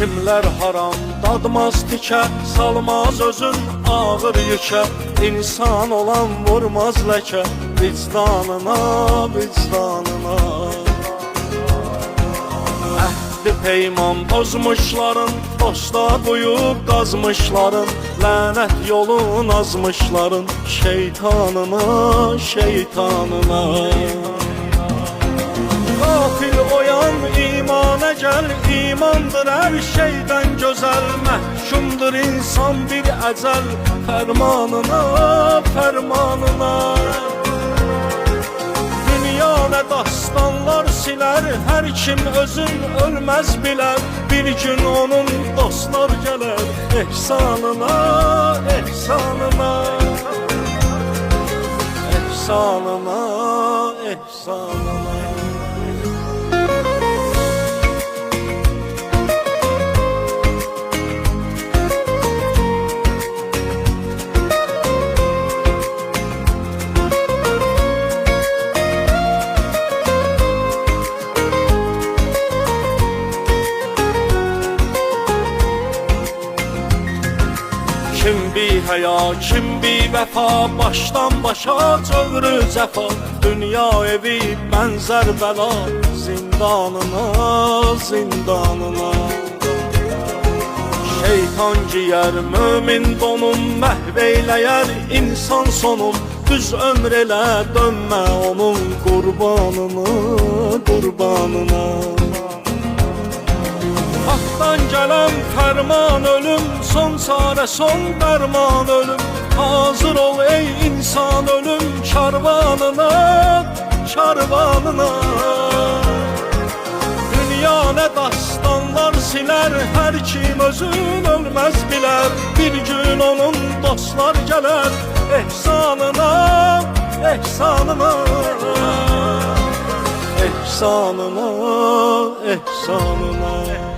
Kimlər haram dadmaz tikə, salmaz özün ağır yükə. İnsan olan vurmaz ləkə, vicdanına, vicdanına. Əhdi peyman pozmuşların, dosta qoyub qazmışların, lənət yolun azmışların, şeytanına, şeytanına. Qafil oyan imana gəl, imandır hər şeydən gözəl. Məhkumdur insan bir əcəl, fərmanına, fərmanına. Dünya nə dastanlar silər, hər kim özün ölməz bilər. Bir gün onun dostlar gələr, ehsanına, ehsanına. Ehsanına, ehsanına. Kim bir həya, kim bir vəfa, başdan başa çövrü cəfa. Dünya evi bənzər bəla, zindanına, zindanına. Şeytan giyər mömin donum, məhv eyləyər insan sonum. Düz ömr elə dönmə onun qurbanına, qurbanına. Haqdan gələn fərman ölüm, son çarə, son dərman ölüm. Hazır ol ey insan ölüm karvanına, karvanına. Dünya nə dastanlar silər, hər kim özün ölməz bilər. Bir gün onun dostlar gələr, ehsanına, ehsanına. Ehsanına, ehsanına.